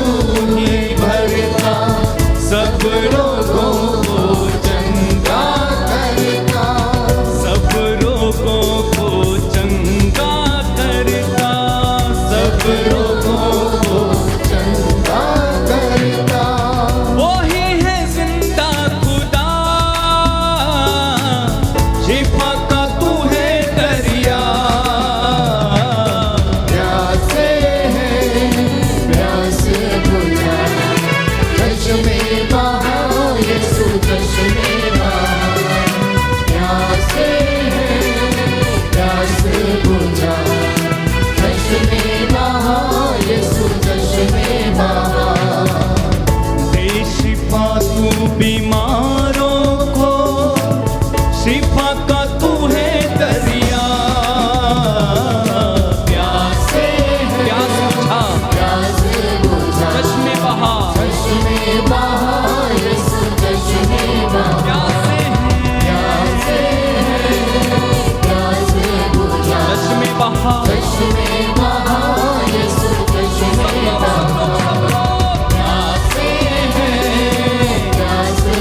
ही भरता, सब रोगों को चंगा करता। सब रोगों को चंगा करता, सब रोगों को चंगा करता। वही है जिंदा खुदा, शिफा का तू है दरिया। प्यासे हैं, प्यासे बुझा, चश्मे बहा यीशु चश्मे बहा। प्यासे हैं, प्यासे बुझा, चश्मे बहा यीशु चश्मे बहा। दे शिफा तू बीमारों को, शिफा का तू है दरिया। प्यासे हैं, प्यास बुझा, प्यासे बुझा, चश्मे बहा। चश्मे बहा यीशु चश्मे बहा। प्यासे हैं, प्यासे हैं, प्यासे बुझा, चश्मे बहा। चश्मे बहा यीशु चश्मे बहा। प्यासे हैं, प्यासे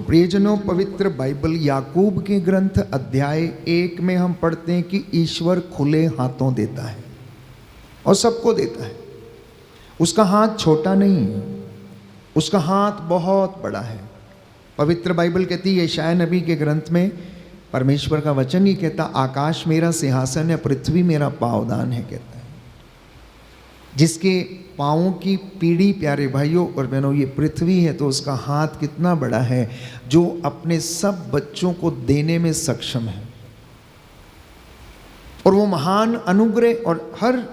प्रियजनों, पवित्र बाइबल याकूब के ग्रंथ अध्याय 1 में हम पढ़ते हैं कि ईश्वर खुले हाथों देता है और सबको देता है। उसका हाथ छोटा नहीं है, उसका हाथ बहुत बड़ा है। पवित्र बाइबल कहती है यशायाह नबी के ग्रंथ में परमेश्वर का वचन ये कहता, आकाश मेरा सिंहासन है, पृथ्वी मेरा पाँवदान है, कहता है। जिसके पाँवों की पीढ़ी, प्यारे भाइयों और बहनों, ये पृथ्वी है, तो उसका हाथ कितना बड़ा है जो अपने सब बच्चों को देने में सक्षम है। और वो महान अनुग्रह और हर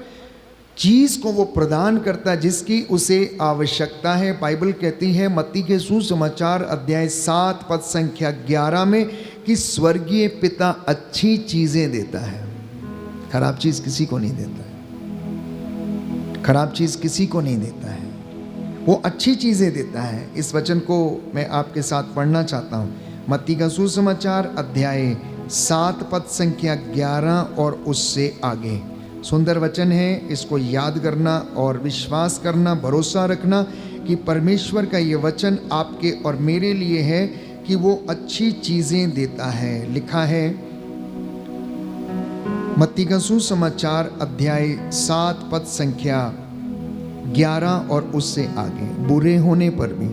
चीज को वो प्रदान करता है जिसकी उसे आवश्यकता है। बाइबल कहती है मत्ती के सुसमाचार अध्याय 7 पद संख्या 11 में कि स्वर्गीय पिता अच्छी चीजें देता है, खराब चीज किसी को नहीं देता है। खराब चीज किसी को नहीं देता है, वो अच्छी चीजें देता है। इस वचन को मैं आपके साथ पढ़ना चाहता हूँ। मत्ती का सुसमाचार अध्याय 7 पद संख्या 11 और उससे आगे। सुंदर वचन है, इसको याद करना और विश्वास करना, भरोसा रखना कि परमेश्वर का ये वचन आपके और मेरे लिए है कि वो अच्छी चीज़ें देता है। लिखा है मत्ती का सुसमाचार अध्याय 7 पद संख्या 11 और उससे आगे। बुरे होने पर भी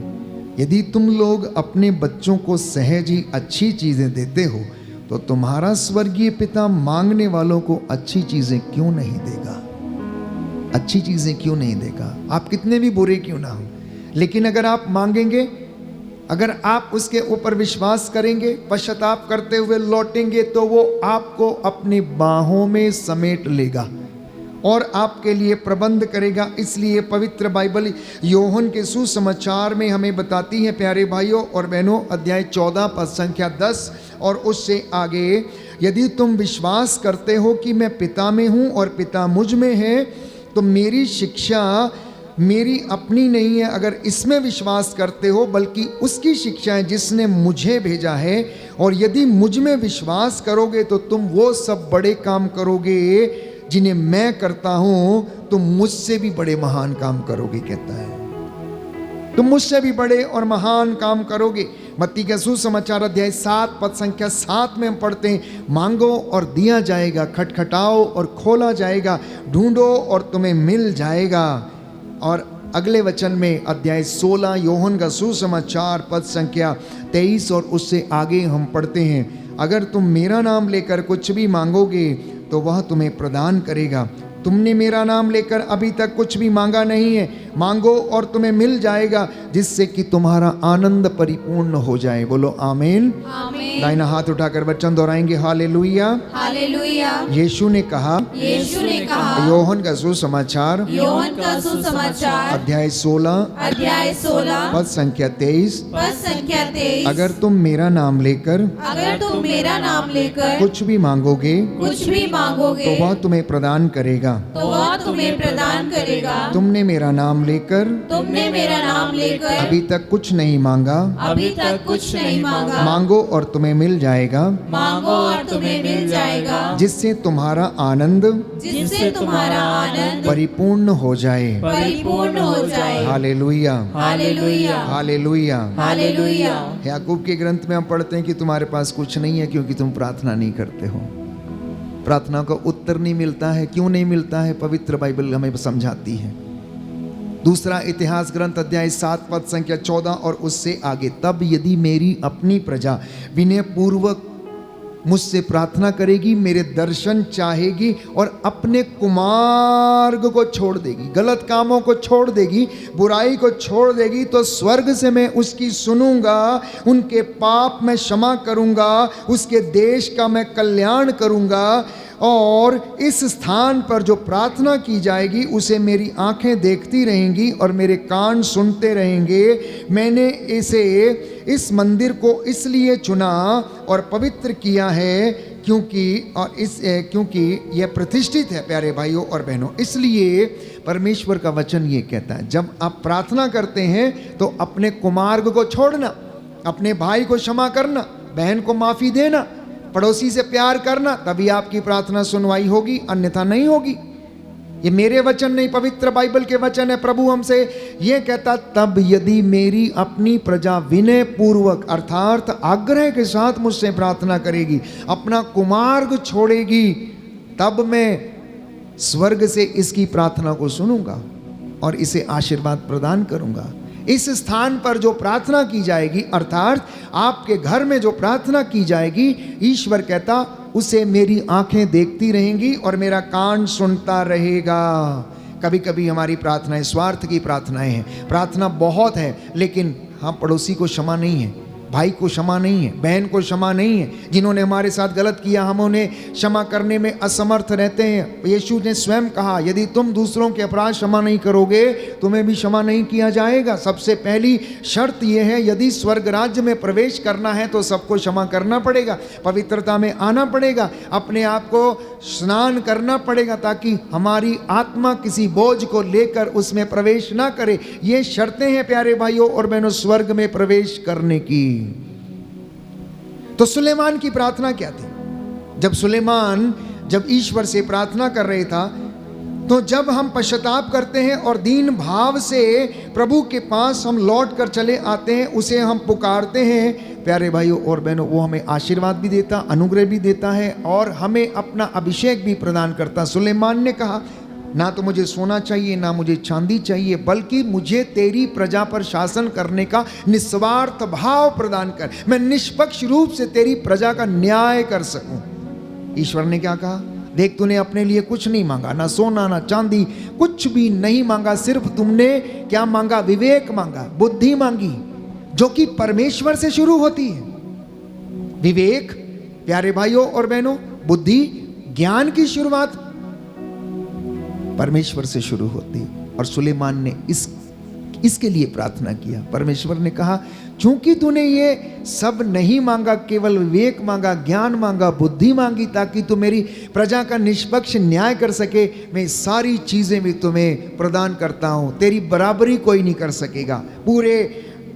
यदि तुम लोग अपने बच्चों को सहज ही अच्छी चीज़ें देते हो तो तुम्हारा स्वर्गीय पिता मांगने वालों को अच्छी चीजें क्यों नहीं देगा। अच्छी चीजें क्यों नहीं देगा, आप कितने भी बुरे क्यों ना हो। लेकिन अगर आप मांगेंगे, अगर आप उसके ऊपर विश्वास करेंगे, पश्चाताप करते हुए लौटेंगे, तो वो आपको अपनी बाहों में समेट लेगा और आपके लिए प्रबंध करेगा। इसलिए पवित्र बाइबल योहन के सुसमाचार में हमें बताती है, प्यारे भाइयों और बहनों, अध्याय 14 पद संख्या 10 और उससे आगे, यदि तुम विश्वास करते हो कि मैं पिता में हूँ और पिता मुझ में है, तो मेरी शिक्षा मेरी अपनी नहीं है। अगर इसमें विश्वास करते हो, बल्कि उसकी शिक्षा है जिसने मुझे भेजा है। और यदि मुझ में विश्वास करोगे तो तुम वो सब बड़े काम करोगे जिन्हें मैं करता हूं, तुम मुझसे भी बड़े महान काम करोगे, कहता है। तुम मुझसे भी बड़े और महान काम करोगे। मत्ती का सुसमाचार अध्याय 7 पद संख्या 7 में हम पढ़ते हैं, मांगो और दिया जाएगा, खटखटाओ और खोला जाएगा, ढूंढो और तुम्हें मिल जाएगा। और अगले वचन में अध्याय 16 योहन का सुसमाचार पद संख्या 23 और उससे आगे हम पढ़ते हैं, अगर तुम मेरा नाम लेकर कुछ भी मांगोगे तो वह तुम्हें प्रदान करेगा। तुमने मेरा नाम लेकर अभी तक कुछ भी मांगा नहीं है, मांगो और तुम्हें मिल जाएगा, जिससे कि तुम्हारा आनंद परिपूर्ण हो जाए। बोलो आमीन। आमीन। दाहिना हाथ उठाकर वचन दोहराएंगे, हालेलुया। हालेलुया। यीशु ने कहा, यीशु ने कहा, योहन का सुसमाचार योहन का सुसमाचार अध्याय 16 अध्याय 16 पद संख्या 23, पद संख्या 23, अगर तुम मेरा नाम लेकर अगर तुम मेरा नाम लेकर कुछ भी मांगोगे कुछ भी मांगोगे तो वह तुम्हें प्रदान करेगा। तो वह तुम्हें प्रदान करेगा। तुमने मेरा नाम लेकर तुमने मेरा नाम लेकर अभी तक कुछ नहीं मांगा, अभी तक कुछ नहीं मांगा, मांगो और तुम्हें मिल जाएगा, मांगो और तुम्हें मिल जाएगा, जिससे तुम्हारा आनंद जिससे तुम्हारा आनंद परिपूर्ण हो जाए। परिपूर्ण हो जाए। Hallelujah, hallelujah. हालेलुया। हालेलुया। याकूब के ग्रंथ में हम पढ़ते हैं कि तुम्हारे पास कुछ नहीं है क्योंकि तुम प्रार्थना नहीं करते हो। प्रार्थना का उत्तर नहीं मिलता है। क्यों नहीं मिलता है? पवित्र बाइबल हमें समझाती है। दूसरा इतिहास ग्रंथ अध्याय 7 पद संख्या 14 और उससे आगे, तब यदि मेरी अपनी प्रजा विनय पूर्वक मुझसे प्रार्थना करेगी, मेरे दर्शन चाहेगी और अपने कुमार्ग को छोड़ देगी, गलत कामों को छोड़ देगी, बुराई को छोड़ देगी, तो स्वर्ग से मैं उसकी सुनूंगा, उनके पाप मैं क्षमा करूंगा, उसके देश का मैं कल्याण करूंगा और इस स्थान पर जो प्रार्थना की जाएगी उसे मेरी आंखें देखती रहेंगी और मेरे कान सुनते रहेंगे। मैंने इस मंदिर को इसलिए चुना और पवित्र किया है क्योंकि यह प्रतिष्ठित है। प्यारे भाइयों और बहनों, इसलिए परमेश्वर का वचन ये कहता है, जब आप प्रार्थना करते हैं तो अपने कुमार्ग को छोड़ना, अपने भाई को क्षमा करना, बहन को माफ़ी देना, पड़ोसी से प्यार करना, तभी आपकी प्रार्थना सुनवाई होगी, अन्यथा नहीं होगी। ये मेरे वचन नहीं, पवित्र बाइबल के वचन है। प्रभु हमसे ये कहता, तब यदि मेरी अपनी प्रजा विनय पूर्वक अर्थात आग्रह के साथ मुझसे प्रार्थना करेगी, अपना कुमार्ग छोड़ेगी, तब मैं स्वर्ग से इसकी प्रार्थना को सुनूंगा और इसे आशीर्वाद प्रदान करूंगा। इस स्थान पर जो प्रार्थना की जाएगी, अर्थात आपके घर में जो प्रार्थना की जाएगी, ईश्वर कहता उसे मेरी आंखें देखती रहेंगी और मेरा कान सुनता रहेगा। कभी कभी हमारी प्रार्थनाएं स्वार्थ की प्रार्थनाएं हैं। प्रार्थना बहुत है, लेकिन हाँ, पड़ोसी को क्षमा नहीं है, भाई को क्षमा नहीं है, बहन को क्षमा नहीं है, जिन्होंने हमारे साथ गलत किया हम उन्हें क्षमा करने में असमर्थ रहते हैं। यीशु ने स्वयं कहा, यदि तुम दूसरों के अपराध क्षमा नहीं करोगे, तुम्हें भी क्षमा नहीं किया जाएगा। सबसे पहली शर्त यह है, यदि स्वर्ग राज्य में प्रवेश करना है तो सबको क्षमा करना पड़ेगा, पवित्रता में आना पड़ेगा, अपने आप को स्नान करना पड़ेगा, ताकि हमारी आत्मा किसी बोझ को लेकर उसमें प्रवेश ना करे। ये शर्तें हैं प्यारे भाइयों और बहनों स्वर्ग में प्रवेश करने की। तो सुलेमान की प्रार्थना क्या थी? जब सुलेमान जब ईश्वर से प्रार्थना कर रहे था, तो जब हम पश्चाताप करते हैं और दीन भाव से प्रभु के पास हम लौट कर चले आते हैं, उसे हम पुकारते हैं प्यारे भाइयों और बहनों, वो हमें आशीर्वाद भी देता, अनुग्रह भी देता है और हमें अपना अभिषेक भी प्रदान करता। सुलेमान ने कहा, ना तो मुझे सोना चाहिए, ना मुझे चांदी चाहिए, बल्कि मुझे तेरी प्रजा पर शासन करने का निस्वार्थ भाव प्रदान कर, मैं निष्पक्ष रूप से तेरी प्रजा का न्याय कर सकूं। ईश्वर ने क्या कहा? देख, तूने अपने लिए कुछ नहीं मांगा, ना सोना ना चांदी, कुछ भी नहीं मांगा, सिर्फ तुमने क्या मांगा? विवेक मांगा, बुद्धि मांगी, जो कि परमेश्वर से शुरू होती है। विवेक प्यारे भाइयों और बहनों, बुद्धि, ज्ञान की शुरुआत परमेश्वर से शुरू होती है। और सुलेमान ने इसके लिए प्रार्थना किया। परमेश्वर ने कहा, चूंकि तूने ये सब नहीं मांगा, केवल विवेक मांगा, ज्ञान मांगा, बुद्धि मांगी, ताकि तू मेरी प्रजा का निष्पक्ष न्याय कर सके, मैं सारी चीजें भी तुम्हें प्रदान करता हूं। तेरी बराबरी कोई नहीं कर सकेगा। पूरे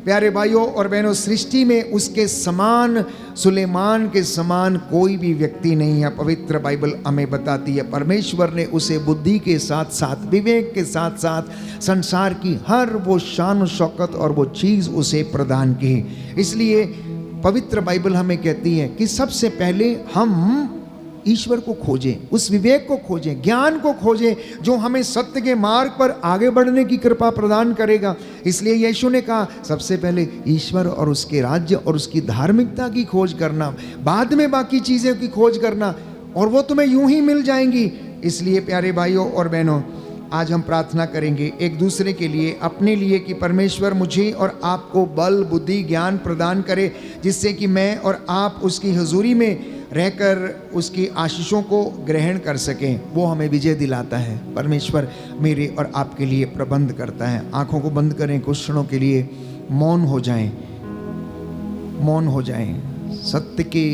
प्यारे भाइयों और बहनों, सृष्टि में उसके समान, सुलेमान के समान कोई भी व्यक्ति नहीं है। पवित्र बाइबल हमें बताती है, परमेश्वर ने उसे बुद्धि के साथ साथ, विवेक के साथ साथ संसार की हर वो शान शौकत और वो चीज़ उसे प्रदान की। इसलिए पवित्र बाइबल हमें कहती है कि सबसे पहले हम ईश्वर को खोजें, उस विवेक को खोजें, ज्ञान को खोजें, जो हमें सत्य के मार्ग पर आगे बढ़ने की कृपा प्रदान करेगा। इसलिए यीशु ने कहा, सबसे पहले ईश्वर और उसके राज्य और उसकी धार्मिकता की खोज करना, बाद में बाकी चीज़ों की खोज करना, और वो तुम्हें यूं ही मिल जाएंगी। इसलिए प्यारे भाइयों और बहनों, आज हम प्रार्थना करेंगे एक दूसरे के लिए, अपने लिए, कि परमेश्वर मुझे और आपको बल, बुद्धि, ज्ञान प्रदान करे, जिससे कि मैं और आप उसकी हुजूरी में रहकर उसकी आशीषों को ग्रहण कर सकें। वो हमें विजय दिलाता है। परमेश्वर मेरे और आपके लिए प्रबंध करता है। आंखों को बंद करें, कुछ क्षणों के लिए मौन हो जाएं, मौन हो जाएं। सत्य के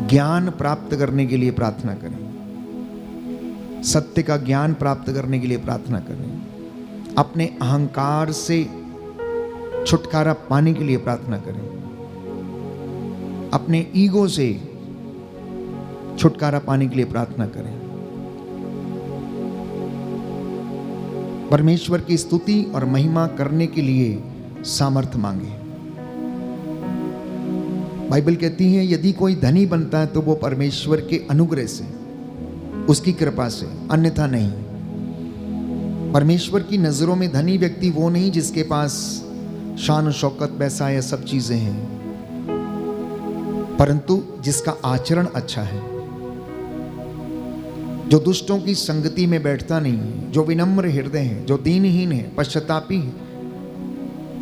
ज्ञान प्राप्त करने के लिए प्रार्थना करें, सत्य का ज्ञान प्राप्त करने के लिए प्रार्थना करें, अपने अहंकार से छुटकारा पाने के लिए प्रार्थना करें, अपने ईगो से छुटकारा पाने के लिए प्रार्थना करें। परमेश्वर की स्तुति और महिमा करने के लिए सामर्थ्य मांगे। बाइबल कहती है, यदि कोई धनी बनता है तो वो परमेश्वर के अनुग्रह से, उसकी कृपा से, अन्यथा नहीं। परमेश्वर की नजरों में धनी व्यक्ति वो नहीं जिसके पास शान शौकत, पैसा या सब चीजें हैं, परंतु जिसका आचरण अच्छा है, जो दुष्टों की संगति में बैठता नहीं है, जो विनम्र हृदय है, जो दीनहीन है, पश्चातापी है,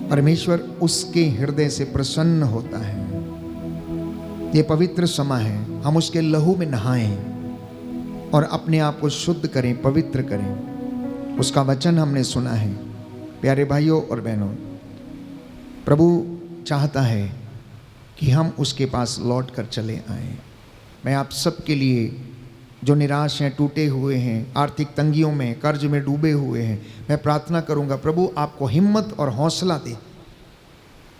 परमेश्वर उसके हृदय से प्रसन्न होता है। ये पवित्र समय है, हम उसके लहू में नहाएं और अपने आप को शुद्ध करें, पवित्र करें। उसका वचन हमने सुना है। प्यारे भाइयों और बहनों, प्रभु चाहता है कि हम उसके पास लौट कर चले आएं। मैं आप सबके लिए, जो निराश हैं, टूटे हुए हैं, आर्थिक तंगियों में, कर्ज में डूबे हुए हैं, मैं प्रार्थना करूंगा, प्रभु आपको हिम्मत और हौसला दे।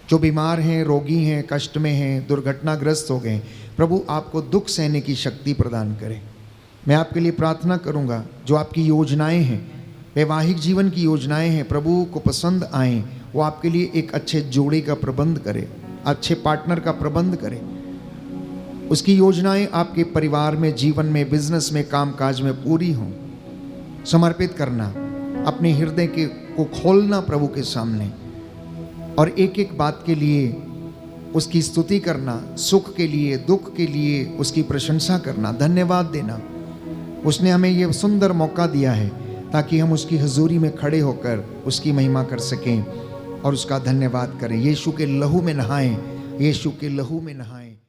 जो बीमार हैं, रोगी हैं, कष्ट में हैं, दुर्घटनाग्रस्त हो गए, प्रभु आपको दुख सहने की शक्ति प्रदान करें। मैं आपके लिए प्रार्थना करूंगा, जो आपकी योजनाएं हैं, वैवाहिक जीवन की योजनाएं हैं, प्रभु को पसंद आएं, वो आपके लिए एक अच्छे जोड़े का प्रबंध करे, अच्छे पार्टनर का प्रबंध करे। उसकी योजनाएं आपके परिवार में, जीवन में, बिजनेस में, कामकाज में पूरी हों। समर्पित करना, अपने हृदय को खोलना प्रभु के सामने, और एक एक बात के लिए उसकी स्तुति करना, सुख के लिए, दुख के लिए उसकी प्रशंसा करना, धन्यवाद देना। उसने हमें ये सुंदर मौका दिया है ताकि हम उसकी हजूरी में खड़े होकर उसकी महिमा कर सकें और उसका धन्यवाद करें। यीशु के लहू में नहाएं, यीशु के लहू में नहाएं।